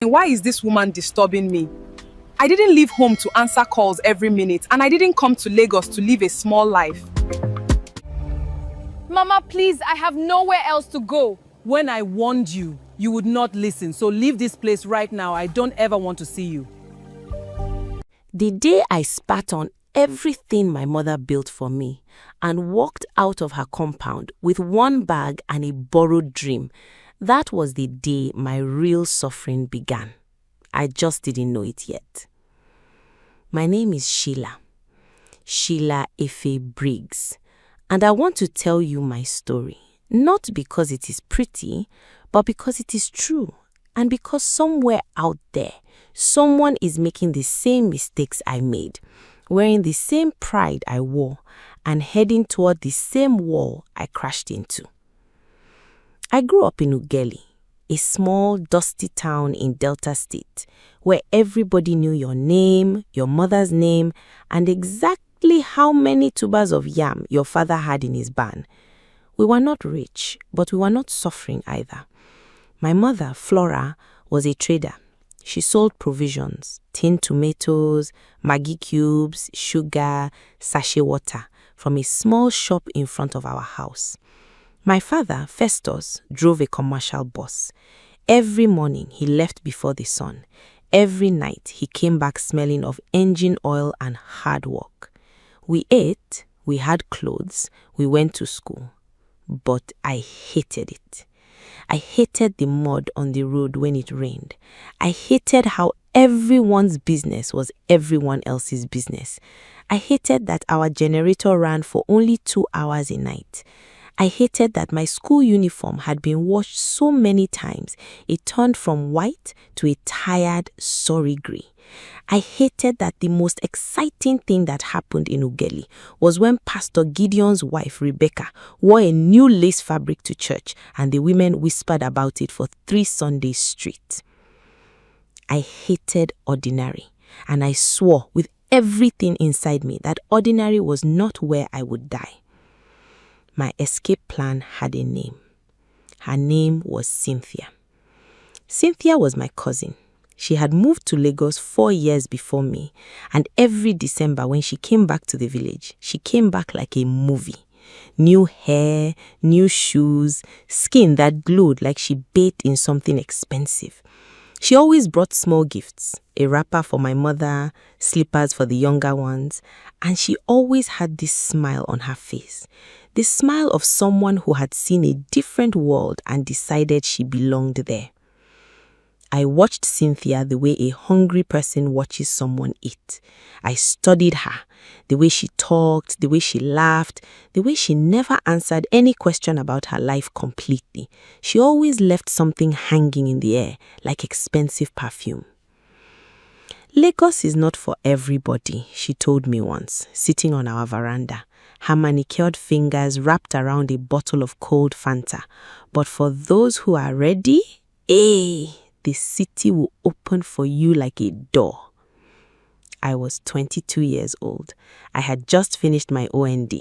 Why is this woman disturbing me? I didn't leave home to answer calls every minute, and I didn't come to Lagos to live a small life. Mama, please, I have nowhere else to go. When I warned you, you would not listen. So leave this place right now. I don't ever want to see you. The day I spat on everything my mother built for me and walked out of her compound with one bag and a borrowed dream, that was the day my real suffering began. I just didn't know it yet. My name is Sheila Efe Briggs, and I want to tell you my story, not because it is pretty, but because it is true, and because somewhere out there, someone is making the same mistakes I made, wearing the same pride I wore, and heading toward the same wall I crashed into. I grew up in Ughelli, a small, dusty town in Delta State, where everybody knew your name, your mother's name, and exactly how many tubers of yam your father had in his barn. We were not rich, but we were not suffering either. My mother, Flora, was a trader. She sold provisions, tinned tomatoes, Maggi cubes, sugar, sachet water from a small shop in front of our house. My father, Festus, drove a commercial bus. Every morning he left before the sun. Every night he came back smelling of engine oil and hard work. We ate, we had clothes, we went to school. But I hated it. I hated the mud on the road when it rained. I hated how everyone's business was everyone else's business. I hated that our generator ran for only 2 hours a night. I hated that my school uniform had been washed so many times it turned from white to a tired, sorry grey. I hated that the most exciting thing that happened in Ughelli was when Pastor Gideon's wife, Rebecca, wore a new lace fabric to church and the women whispered about it for 3 Sundays straight. I hated ordinary, and I swore with everything inside me that ordinary was not where I would die. My escape plan had a name. Her name was Cynthia. Cynthia was my cousin. She had moved to Lagos 4 years before me, and every December when she came back to the village, she came back like a movie. New hair, new shoes, skin that glowed like she bathed in something expensive. She always brought small gifts, a wrapper for my mother, slippers for the younger ones, and she always had this smile on her face. The smile of someone who had seen a different world and decided she belonged there. I watched Cynthia the way a hungry person watches someone eat. I studied her, the way she talked, the way she laughed, the way she never answered any question about her life completely. She always left something hanging in the air, like expensive perfume. Lagos is not for everybody, she told me once, sitting on our veranda, her manicured fingers wrapped around a bottle of cold Fanta. But for those who are ready, the city will open for you like a door. I was 22 years old. I had just finished my OND.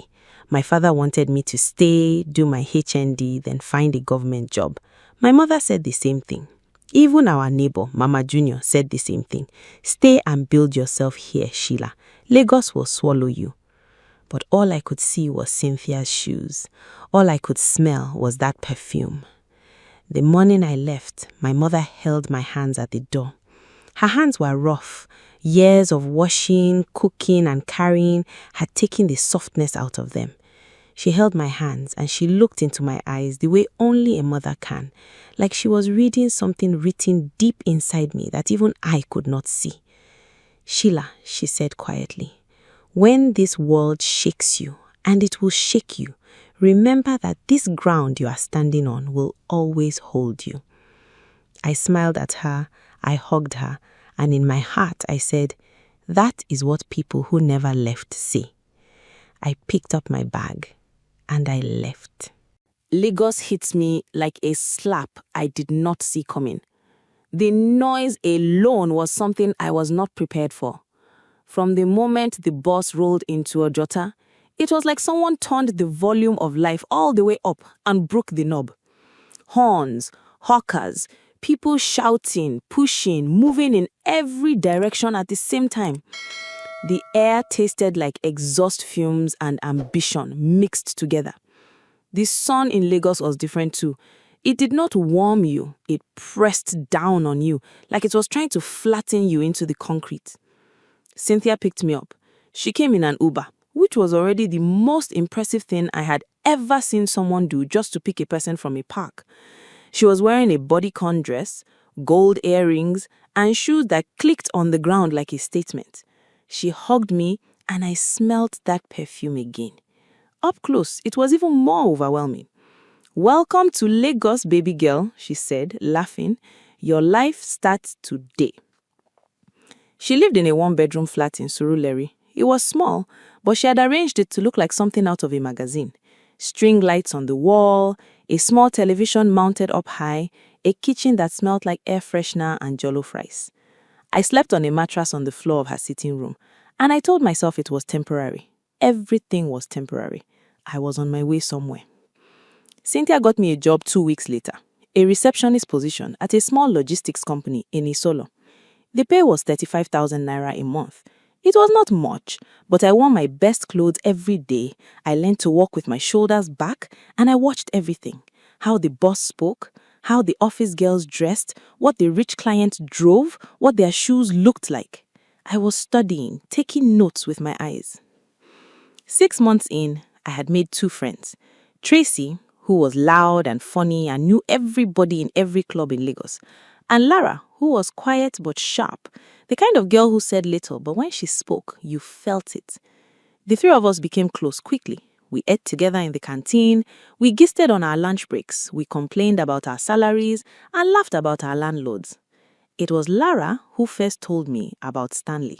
My father wanted me to stay, do my HND, then find a government job. My mother said the same thing. Even our neighbor, Mama Junior, said the same thing. Stay and build yourself here, Sheila. Lagos will swallow you. But all I could see was Cynthia's shoes. All I could smell was that perfume. The morning I left, my mother held my hands at the door. Her hands were rough. Years of washing, cooking, and carrying had taken the softness out of them. She held my hands and she looked into my eyes the way only a mother can, like she was reading something written deep inside me that even I could not see. Sheila, she said quietly, when this world shakes you, and it will shake you, remember that this ground you are standing on will always hold you. I smiled at her, I hugged her, and in my heart I said, that is what people who never left say. I picked up my bag and I left. Lagos hit me like a slap I did not see coming. The noise alone was something I was not prepared for. From the moment the bus rolled into Ojota, it was like someone turned the volume of life all the way up and broke the knob. Horns, hawkers, People shouting, pushing, moving in every direction at the same time. The air tasted like exhaust fumes and ambition mixed together. The sun in Lagos was different too. It did not warm you, it pressed down on you, like it was trying to flatten you into the concrete. Cynthia picked me up. She came in an Uber, which was already the most impressive thing I had ever seen someone do just to pick a person from a park. She was wearing a bodycon dress, gold earrings, and shoes that clicked on the ground like a statement. She hugged me, and I smelled that perfume again. Up close, it was even more overwhelming. "Welcome to Lagos, baby girl," she said, laughing. "Your life starts today." She lived in a one-bedroom flat in Surulere. It was small, but she had arranged it to look like something out of a magazine. String lights on the wall, a small television mounted up high, a kitchen that smelled like air freshener and jollof rice. I slept on a mattress on the floor of her sitting room, and I told myself it was temporary. Everything was temporary. I was on my way somewhere. Cynthia got me a job 2 weeks later, a receptionist position at a small logistics company in Isolo. The pay was 35,000 naira a month. It was not much, but I wore my best clothes every day. I learned to walk with my shoulders back, and I watched everything. How the boss spoke, how the office girls dressed, what the rich clients drove, what their shoes looked like. I was studying, taking notes with my eyes. 6 months in, I had made 2 friends. Tracy, who was loud and funny and knew everybody in every club in Lagos, and Lara, who was quiet but sharp, the kind of girl who said little, but when she spoke, you felt it. The 3 of us became close quickly. We ate together in the canteen, we gisted on our lunch breaks, we complained about our salaries, and laughed about our landlords. It was Lara who first told me about Stanley.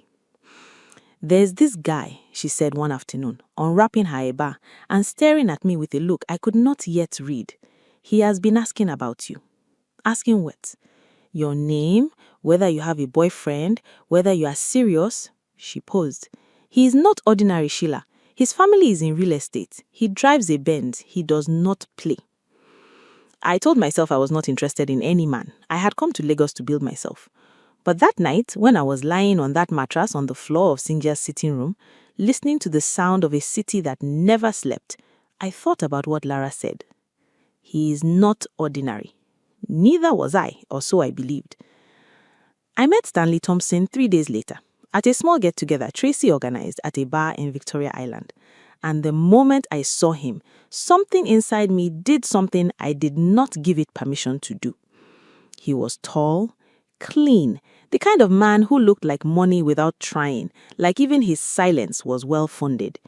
"There's this guy," she said one afternoon, unwrapping her eba and staring at me with a look I could not yet read. "He has been asking about you." "Asking what?" "Your name, whether you have a boyfriend, whether you are serious." She paused. "He is not ordinary, Sheila. His family is in real estate. He drives a Benz. He does not play." I told myself I was not interested in any man. I had come to Lagos to build myself. But that night, when I was lying on that mattress on the floor of Cynthia sitting room, listening to the sound of a city that never slept, I thought about what Lara said. He is not ordinary. Neither was I, or so I believed. I met Stanley Thompson 3 days later, at a small get-together Tracy organized at a bar in Victoria Island. And the moment I saw him, something inside me did something I did not give it permission to do. He was tall, clean, the kind of man who looked like money without trying, like even his silence was well-funded.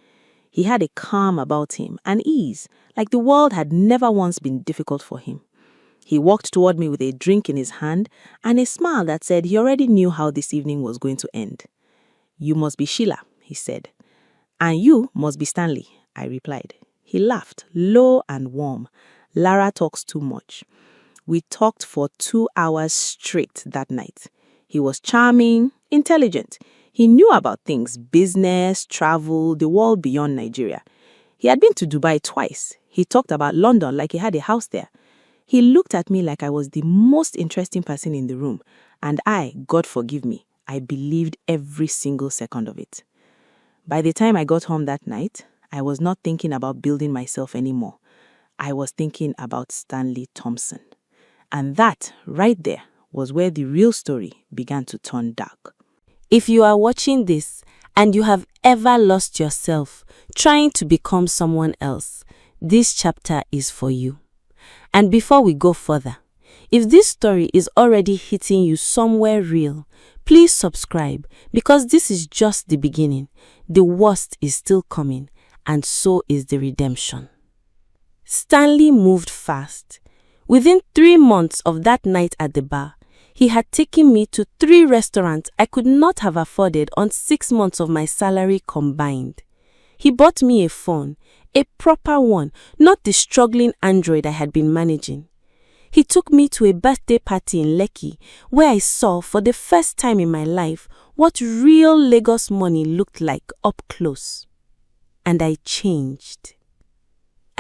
He had a calm about him, an ease, like the world had never once been difficult for him. He walked toward me with a drink in his hand and a smile that said he already knew how this evening was going to end. "You must be Sheila," he said. "And you must be Stanley," I replied. He laughed, low and warm. "Lara talks too much." We talked for 2 hours straight that night. He was charming, intelligent. He knew about things, business, travel, the world beyond Nigeria. He had been to Dubai twice. He talked about London like he had a house there. He looked at me like I was the most interesting person in the room, and I, God forgive me, I believed every single second of it. By the time I got home that night, I was not thinking about building myself anymore. I was thinking about Stanley Thompson. And that, right there, was where the real story began to turn dark. If you are watching this and you have ever lost yourself trying to become someone else, this chapter is for you. And before we go further, if this story is already hitting you somewhere real, please subscribe because this is just the beginning. The worst is still coming, and so is the redemption. Stanley moved fast. Within 3 months of that night at the bar, he had taken me to 3 restaurants I could not have afforded on 6 months of my salary combined. He bought me a phone, a proper one, not the struggling Android I had been managing. He took me to a birthday party in Lekki, where I saw for the first time in my life what real Lagos money looked like up close. And I changed.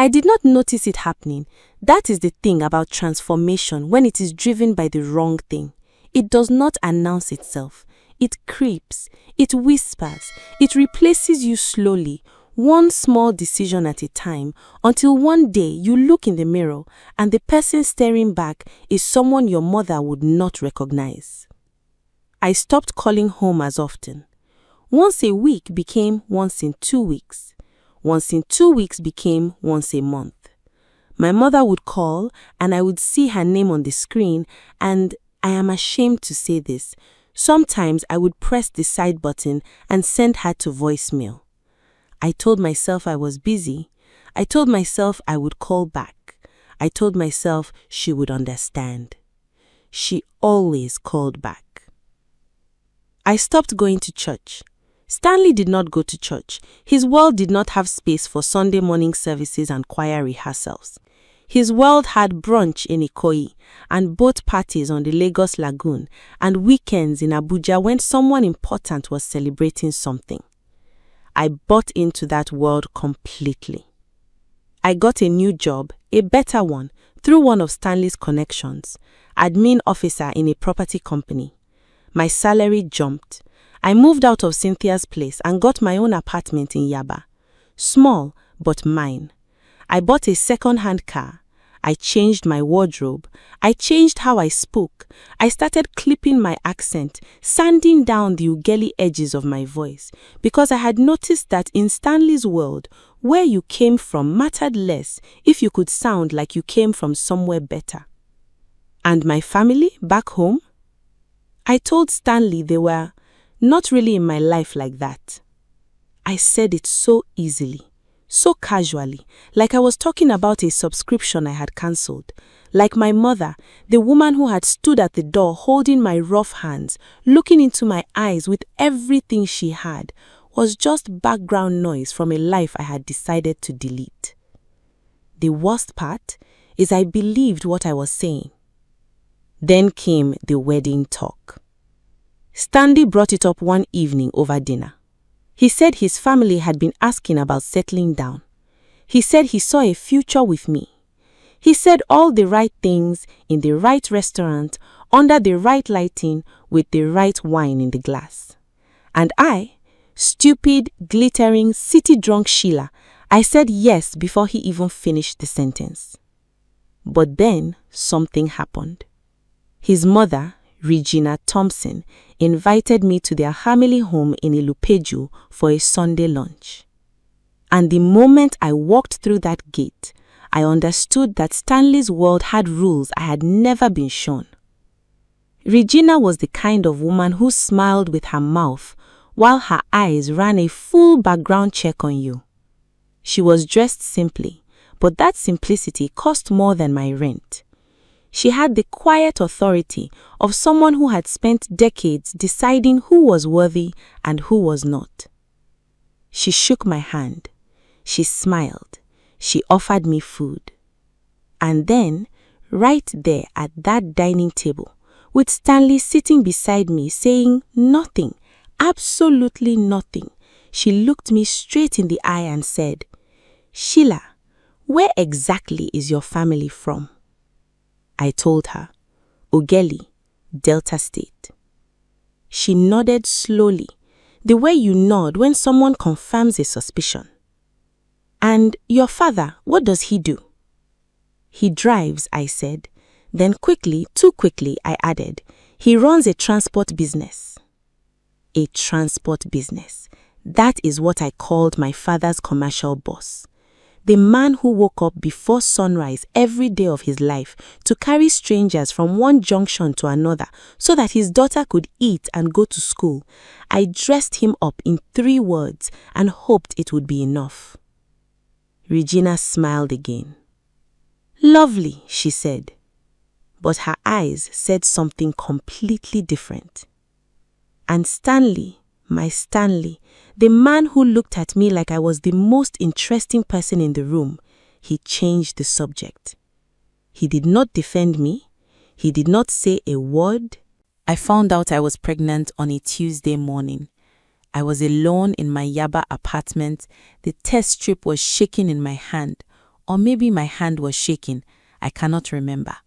I did not notice it happening. That is the thing about transformation when it is driven by the wrong thing. It does not announce itself. It creeps, it whispers, it replaces you slowly, one small decision at a time, until one day you look in the mirror and the person staring back is someone your mother would not recognize. I stopped calling home as often. Once a week became once in 2 weeks. Once in 2 weeks became once a month. My mother would call and I would see her name on the screen, and I am ashamed to say this, sometimes I would press the side button and send her to voicemail. I told myself I was busy. I told myself I would call back. I told myself she would understand. She always called back. I stopped going to church. Stanley did not go to church. His world did not have space for Sunday morning services and choir rehearsals. His world had brunch in Ikoyi and boat parties on the Lagos Lagoon and weekends in Abuja when someone important was celebrating something. I bought into that world completely. I got a new job, a better one, through one of Stanley's connections, admin officer in a property company. My salary jumped. I moved out of Cynthia's place and got my own apartment in Yaba. Small, but mine. I bought a second-hand car. I changed my wardrobe. I changed how I spoke. I started clipping my accent, sanding down the Ughelli edges of my voice, because I had noticed that in Stanley's world, where you came from mattered less if you could sound like you came from somewhere better. And my family back home? I told Stanley they were not really in my life like that. I said it so easily, so casually, like I was talking about a subscription I had cancelled. Like my mother, the woman who had stood at the door holding my rough hands, looking into my eyes with everything she had, was just background noise from a life I had decided to delete. The worst part is I believed what I was saying. Then came the wedding talk. Stanley brought it up one evening over dinner. He said his family had been asking about settling down. He said he saw a future with me. He said all the right things in the right restaurant, under the right lighting, with the right wine in the glass. And I, stupid, glittering, city-drunk Sheila, I said yes before he even finished the sentence. But then something happened. His mother, Regina Thompson, invited me to their family home in Ilupeju for a Sunday lunch. And the moment I walked through that gate, I understood that Stanley's world had rules I had never been shown. Regina was the kind of woman who smiled with her mouth while her eyes ran a full background check on you. She was dressed simply, but that simplicity cost more than my rent. She had the quiet authority of someone who had spent decades deciding who was worthy and who was not. She shook my hand. She smiled. She offered me food. And then, right there at that dining table, with Stanley sitting beside me saying nothing, absolutely nothing, she looked me straight in the eye and said, "Sheila, where exactly is your family from?" I told her, "Ughelli, Delta State." She nodded slowly, the way you nod when someone confirms a suspicion. "And your father, what does he do?" "He drives," I said. Then quickly, too quickly, I added, "He runs a transport business." A transport business. That is what I called my father's commercial boss. The man who woke up before sunrise every day of his life to carry strangers from one junction to another so that his daughter could eat and go to school. I dressed him up in 3 words and hoped it would be enough. Regina smiled again. "Lovely," she said. But her eyes said something completely different. And Stanley, my Stanley, the man who looked at me like I was the most interesting person in the room, he changed the subject. He did not defend me. He did not say a word. I found out I was pregnant on a Tuesday morning. I was alone in my Yaba apartment. The test strip was shaking in my hand. Or maybe my hand was shaking. I cannot remember.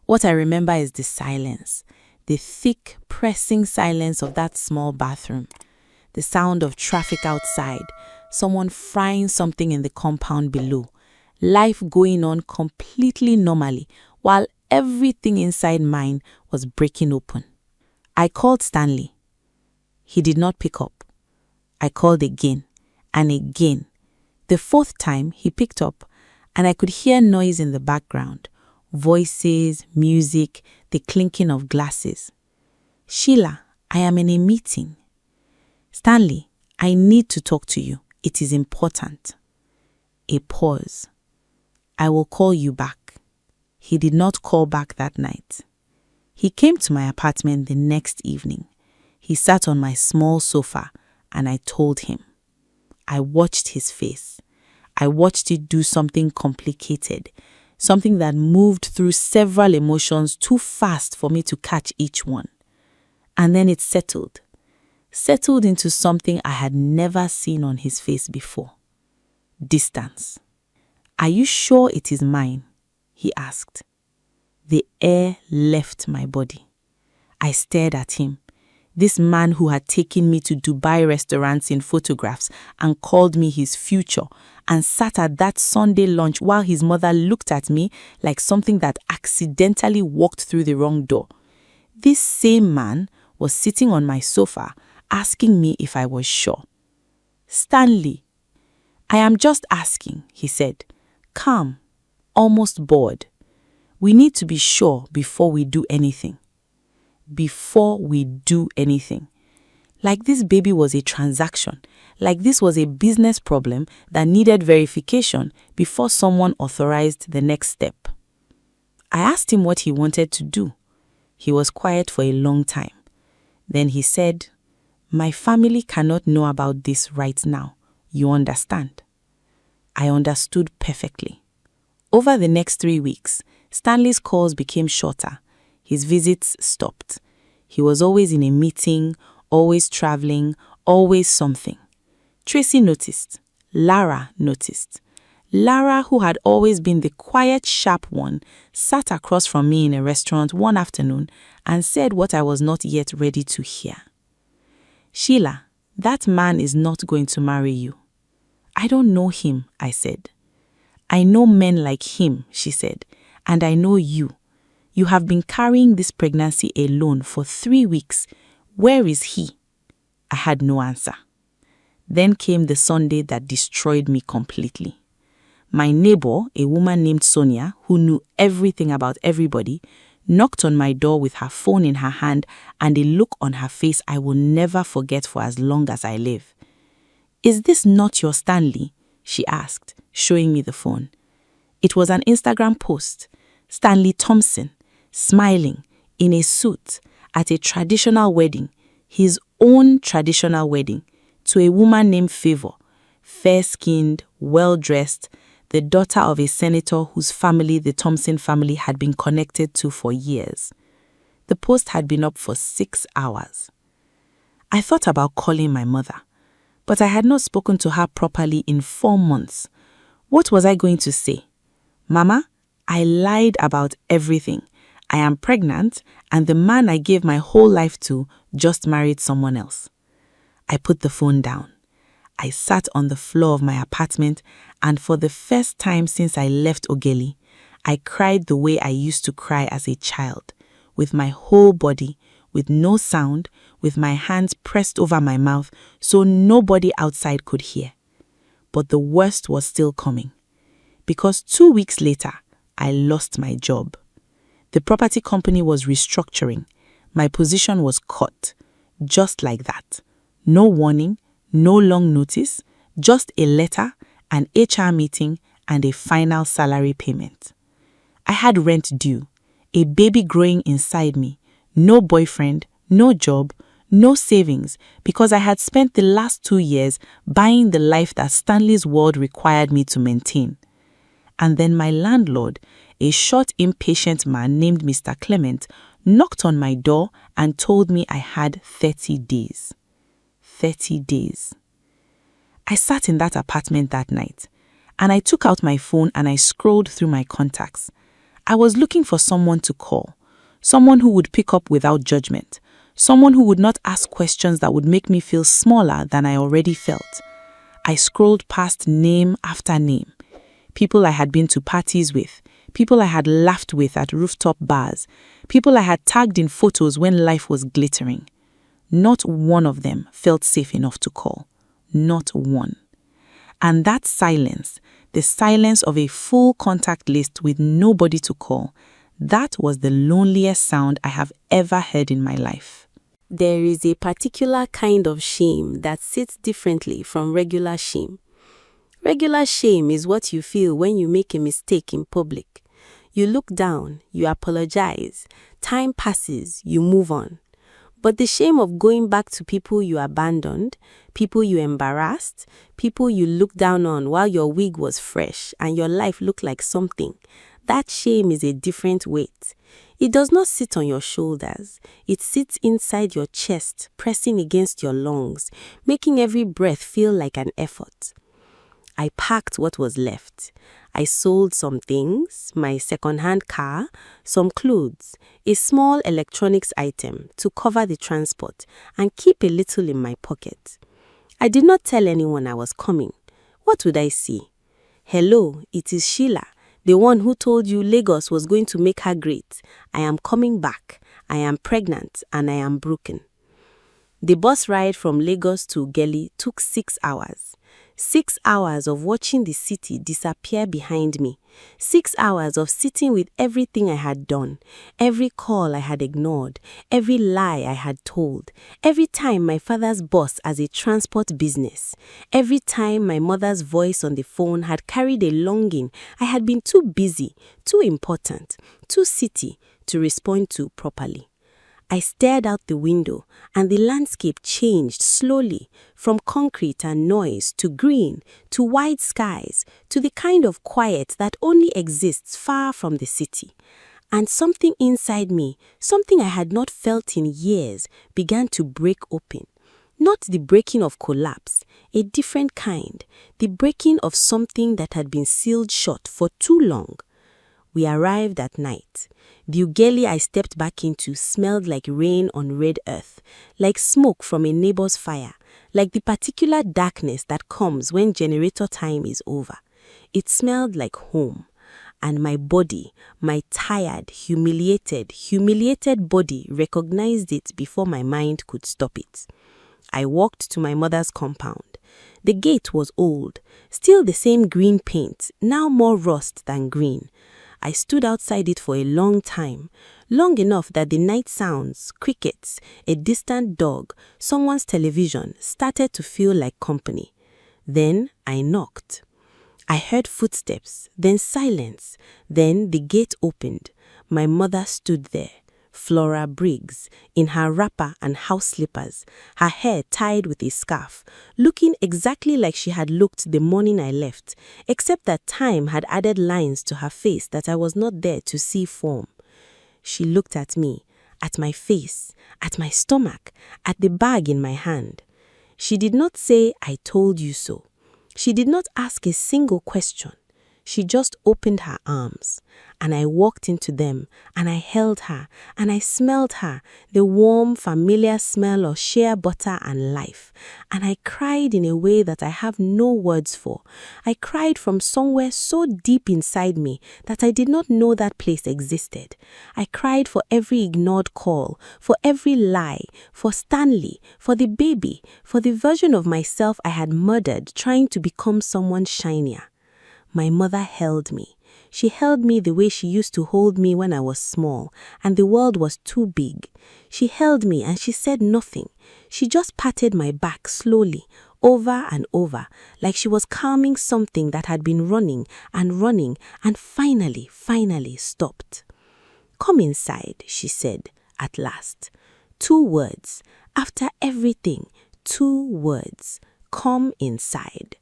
What I remember is the silence, the thick, pressing silence of that small bathroom, the sound of traffic outside, someone frying something in the compound below, life going on completely normally while everything inside mine was breaking open. I called Stanley. He did not pick up. I called again and again. The fourth time he picked up and I could hear noise in the background, voices, music, the clinking of glasses. Sheila, I am in a meeting. Stanley, I need to talk to you. It is important. A pause. I will call you back. He did not call back that night. He came to my apartment the next evening. He sat on my small sofa and I told him. I watched his face. I watched it do something complicated, something that moved through several emotions too fast for me to catch each one. And then it settled into something I had never seen on his face before. Distance. Are you sure it is mine? He asked. The air left my body. I stared at him. This man who had taken me to Dubai restaurants in photographs and called me his future and sat at that Sunday lunch while his mother looked at me like something that accidentally walked through the wrong door. This same man was sitting on my sofa asking me if I was sure. Stanley, I am just asking, he said, calm, almost bored. We need to be sure before we do anything. Before we do anything. Like this baby was a transaction, like this was a business problem that needed verification before someone authorized the next step. I asked him what he wanted to do. He was quiet for a long time. Then he said, my family cannot know about this right now. You understand? I understood perfectly. Over the next 3 weeks, Stanley's calls became shorter. His visits stopped. He was always in a meeting, always traveling, always something. Tracy noticed. Lara noticed. Lara, who had always been the quiet, sharp one, sat across from me in a restaurant one afternoon and said what I was not yet ready to hear. Sheila, that man is not going to marry you. I don't know him, I said. I know men like him, she said, and I know you. You have been carrying this pregnancy alone for 3 weeks. Where is he? I had no answer. Then came the Sunday that destroyed me completely. My neighbor, a woman named Sonia, who knew everything about everybody, knocked on my door with her phone in her hand and a look on her face I will never forget for as long as I live. Is this not your Stanley? She asked, showing me the phone. It was an Instagram post. Stanley Thompson, smiling, in a suit, at a traditional wedding, his own traditional wedding, to a woman named Favor, fair-skinned, well-dressed, the daughter of a senator whose family the Thompson family had been connected to for years. The post had been up for 6 hours. I thought about calling my mother, but I had not spoken to her properly in 4 months. What was I going to say? Mama, I lied about everything. I am pregnant, and the man I gave my whole life to just married someone else. I put the phone down. I sat on the floor of my apartment, and for the first time since I left Ogeli, I cried the way I used to cry as a child, with my whole body, with no sound, with my hands pressed over my mouth so nobody outside could hear. But the worst was still coming, because 2 weeks later, I lost my job. The property company was restructuring. My position was cut, just like that. No warning, no long notice, just a letter, an HR meeting, and a final salary payment. I had rent due, a baby growing inside me, no boyfriend, no job, no savings, because I had spent the last 2 years buying the life that Stanley's world required me to maintain. And then my landlord, a short, impatient man named Mr. Clement, knocked on my door and told me I had 30 days. 30 days. I sat in that apartment that night. and I took out my phone and I scrolled through my contacts. I was looking for someone to call, someone who would pick up without judgment, someone who would not ask questions that would make me feel smaller than I already felt. I scrolled past name after name. People I had been to parties with, people I had laughed with at rooftop bars, people I had tagged in photos when life was glittering. Not one of them felt safe enough to call. Not one. And that silence, the silence of a full contact list with nobody to call, that was the loneliest sound I have ever heard in my life. There is a particular kind of shame that sits differently from regular shame. Regular shame is what you feel when you make a mistake in public. You look down, you apologize, time passes, you move on. But the shame of going back to people you abandoned, people you embarrassed, people you looked down on while your wig was fresh and your life looked like something, that shame is a different weight. It does not sit on your shoulders. It sits inside your chest, pressing against your lungs, making every breath feel like an effort. I packed what was left. I sold some things, my second-hand car, some clothes, a small electronics item to cover the transport and keep a little in my pocket. I did not tell anyone I was coming. What would I see? Hello, it is Sheila, the one who told you Lagos was going to make her great. I am coming back. I am pregnant and I am broken. The bus ride from Lagos to Geli took 6 hours. 6 hours of watching the city disappear behind me. 6 hours of sitting with everything I had done, every call I had ignored, every lie I had told, every time my father's boss as a transport business, every time my mother's voice on the phone had carried a longing I had been too busy, too important, too city to respond to properly. I stared out the window, and the landscape changed slowly from concrete and noise to green, to wide skies, to the kind of quiet that only exists far from the city. And something inside me, something I had not felt in years, began to break open. Not the breaking of collapse, a different kind, the breaking of something that had been sealed shut for too long. We arrived at night. The Ughelli I stepped back into smelled like rain on red earth, like smoke from a neighbor's fire, like the particular darkness that comes when generator time is over. It smelled like home. And my body, my tired, humiliated body recognized it before my mind could stop it. I walked to my mother's compound. The gate was old, still the same green paint, now more rust than green. I stood outside it for a long time, long enough that the night sounds, crickets, a distant dog, someone's television started to feel like company. Then I knocked. I heard footsteps, then silence, then the gate opened. My mother stood there, Flora Briggs, in her wrapper and house slippers, her hair tied with a scarf, looking exactly like she had looked the morning I left, except that time had added lines to her face that I was not there to see form. She looked at me, at my face, at my stomach, at the bag in my hand. She did not say, "I told you so." She did not ask a single question. She just opened her arms, and I walked into them, and I held her, and I smelled her, the warm, familiar smell of shea butter and life, and I cried in a way that I have no words for. I cried from somewhere so deep inside me that I did not know that place existed. I cried for every ignored call, for every lie, for Stanley, for the baby, for the version of myself I had murdered trying to become someone shinier. My mother held me. She held me the way she used to hold me when I was small, and the world was too big. She held me and she said nothing. She just patted my back slowly, over and over, like she was calming something that had been running and finally stopped. "Come inside," she said, at last. 2 words. After everything, 2 words. Come inside.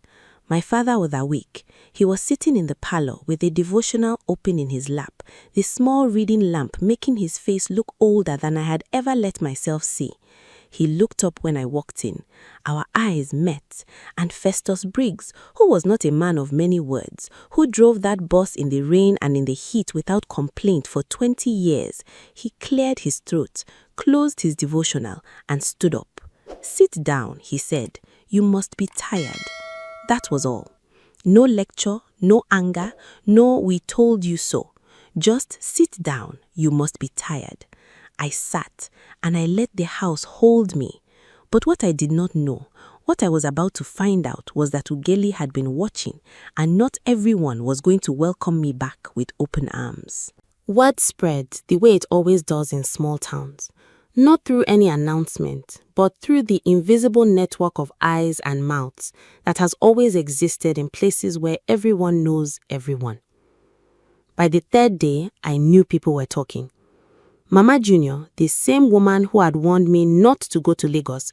My father was awake. He was sitting in the parlor with a devotional open in his lap, the small reading lamp making his face look older than I had ever let myself see. He looked up when I walked in. Our eyes met, and Festus Briggs, who was not a man of many words, who drove that bus in the rain and in the heat without complaint for 20 years, he cleared his throat, closed his devotional, and stood up. "Sit down," he said. "You must be tired." That was all. No lecture, no anger, no "we told you so." Just sit down, you must be tired. I sat, and I let the house hold me. But what I did not know, what I was about to find out, was that Ugeli had been watching, and not everyone was going to welcome me back with open arms. Word spread the way it always does in small towns. Not through any announcement, but through the invisible network of eyes and mouths that has always existed in places where everyone knows everyone. By the third day, I knew people were talking. Mama Junior, the same woman who had warned me not to go to Lagos,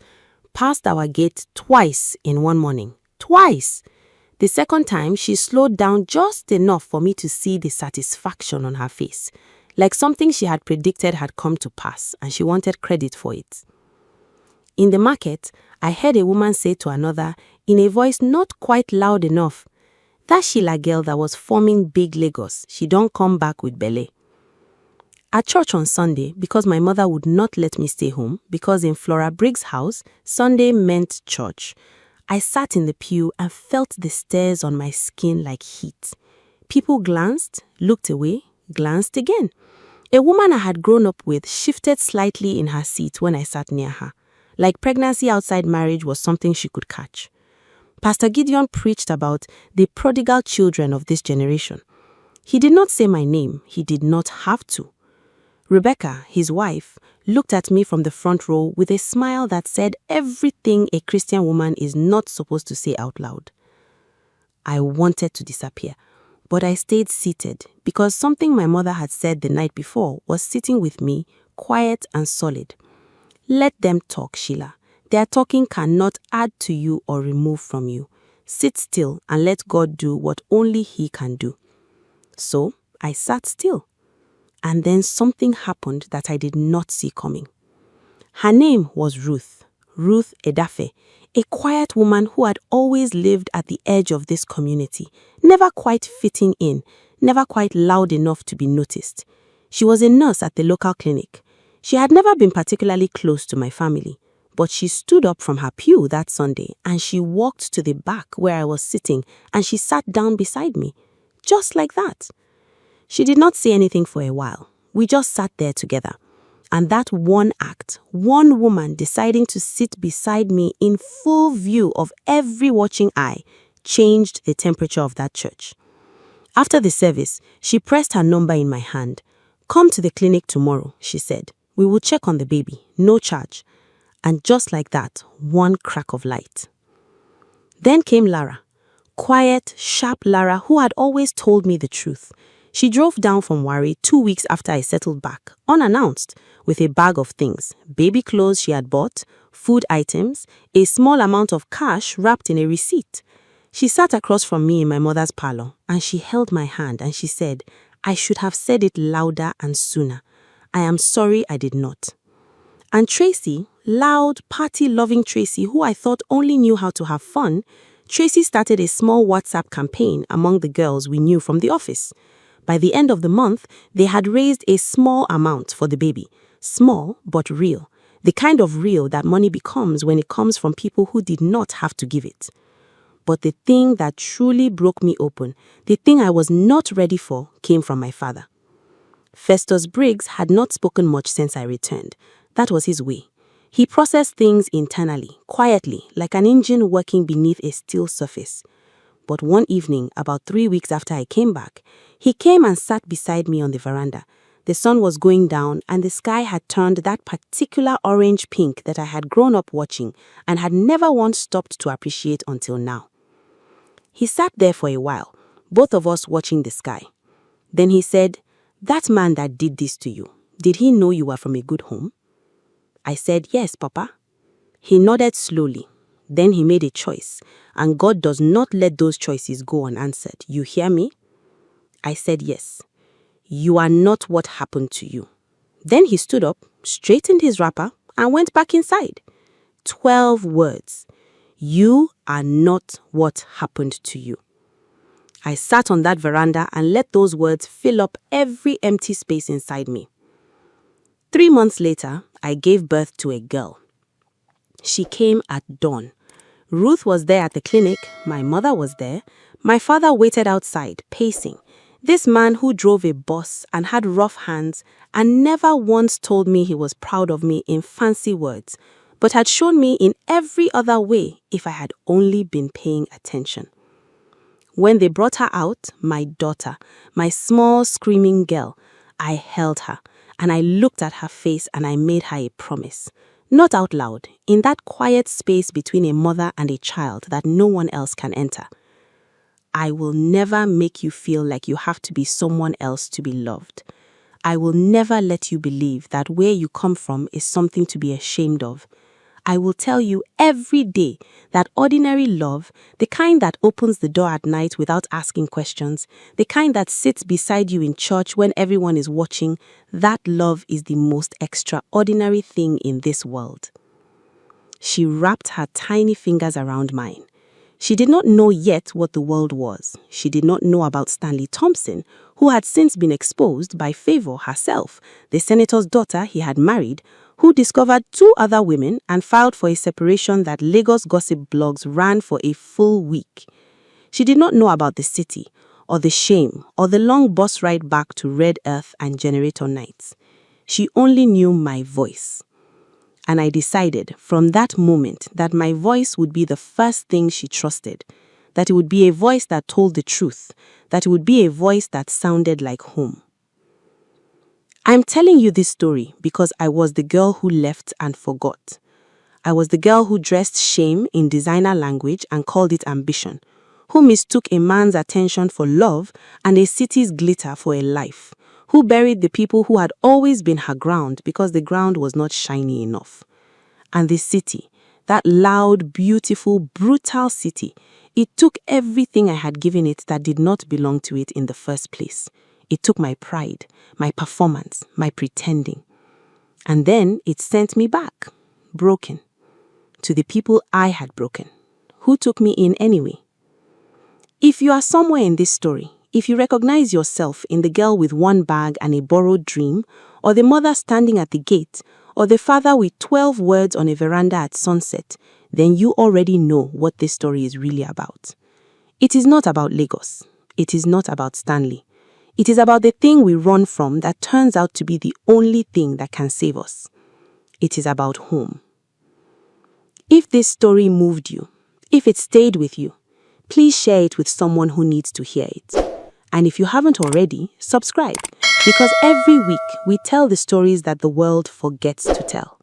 passed our gate twice in one morning. Twice! The second time, she slowed down just enough for me to see the satisfaction on her face, like something she had predicted had come to pass, and she wanted credit for it. In the market, I heard a woman say to another, in a voice not quite loud enough, "That Sheila girl that was forming big Lagos, she don't come back with belle." At church on Sunday, because my mother would not let me stay home, because in Flora Briggs' house, Sunday meant church, I sat in the pew and felt the stares on my skin like heat. People glanced, looked away, glanced again. A woman I had grown up with shifted slightly in her seat when I sat near her, like pregnancy outside marriage was something she could catch. Pastor Gideon preached about the prodigal children of this generation. He did not say my name. He did not have to. Rebecca, his wife, looked at me from the front row with a smile that said everything a Christian woman is not supposed to say out loud. I wanted to disappear, but I stayed seated because something my mother had said the night before was sitting with me, quiet and solid. Let them talk, Sheila. Their talking cannot add to you or remove from you. Sit still and let God do what only He can do. So I sat still. And then something happened that I did not see coming. Her name was Ruth Edafe, a quiet woman who had always lived at the edge of this community, never quite fitting in, never quite loud enough to be noticed. She was a nurse at the local clinic. She had never been particularly close to my family, but she stood up from her pew that Sunday and she walked to the back where I was sitting and she sat down beside me, just like that. She did not say anything for a while. We just sat there together. And that one act, one woman deciding to sit beside me in full view of every watching eye, changed the temperature of that church. After the service, she pressed her number in my hand. "Come to the clinic tomorrow," she said. "We will check on the baby, no charge." And just like that, one crack of light. Then came Lara. Quiet, sharp Lara who had always told me the truth. She drove down from Warri 2 weeks after I settled back, unannounced, with a bag of things, baby clothes she had bought, food items, a small amount of cash wrapped in a receipt. She sat across from me in my mother's parlor, and she held my hand and she said, "I should have said it louder and sooner. I am sorry I did not." And Tracy, loud, party-loving Tracy, who I thought only knew how to have fun, Tracy started a small WhatsApp campaign among the girls we knew from the office. By the end of the month, they had raised a small amount for the baby. Small, but real. The kind of real that money becomes when it comes from people who did not have to give it. But the thing that truly broke me open, the thing I was not ready for, came from my father. Festus Briggs had not spoken much since I returned. That was his way. He processed things internally, quietly, like an engine working beneath a steel surface. But one evening, about 3 weeks after I came back, he came and sat beside me on the veranda. The sun was going down and the sky had turned that particular orange-pink that I had grown up watching and had never once stopped to appreciate until now. He sat there for a while, both of us watching the sky. Then he said, "That man that did this to you, did he know you were from a good home?" I said, "Yes, Papa." He nodded slowly. Then he made a choice, and God does not let those choices go unanswered. You hear me? I said, "Yes. You are not what happened to you." Then he stood up, straightened his wrapper, and went back inside. 12 words. You are not what happened to you. I sat on that veranda and let those words fill up every empty space inside me. 3 months later, I gave birth to a girl. She came at dawn. Ruth was there at the clinic, my mother was there, my father waited outside, pacing. This man who drove a bus and had rough hands and never once told me he was proud of me in fancy words, but had shown me in every other way if I had only been paying attention. When they brought her out, my daughter, my small screaming girl, I held her and I looked at her face and I made her a promise. Not out loud, in that quiet space between a mother and a child that no one else can enter. I will never make you feel like you have to be someone else to be loved. I will never let you believe that where you come from is something to be ashamed of. I will tell you every day that ordinary love, the kind that opens the door at night without asking questions, the kind that sits beside you in church when everyone is watching, that love is the most extraordinary thing in this world. She wrapped her tiny fingers around mine. She did not know yet what the world was. She did not know about Stanley Thompson, who had since been exposed by Favor herself, the senator's daughter he had married, who discovered 2 other women and filed for a separation that Lagos gossip blogs ran for a full week. She did not know about the city, or the shame, or the long bus ride back to Red Earth and Generator nights. She only knew my voice. And I decided from that moment that my voice would be the first thing she trusted, that it would be a voice that told the truth, that it would be a voice that sounded like home. I'm telling you this story because I was the girl who left and forgot. I was the girl who dressed shame in designer language and called it ambition, who mistook a man's attention for love and a city's glitter for a life, who buried the people who had always been her ground because the ground was not shiny enough. And this city, that loud, beautiful, brutal city, it took everything I had given it that did not belong to it in the first place. It took my pride, my performance, my pretending. And then it sent me back, broken, to the people I had broken, who took me in anyway. If you are somewhere in this story, if you recognize yourself in the girl with 1 bag and a borrowed dream, or the mother standing at the gate, or the father with 12 words on a veranda at sunset, then you already know what this story is really about. It is not about Lagos. It is not about Stanley. It is about the thing we run from that turns out to be the only thing that can save us. It is about home. If this story moved you, if it stayed with you, please share it with someone who needs to hear it. And if you haven't already, subscribe, because every week we tell the stories that the world forgets to tell.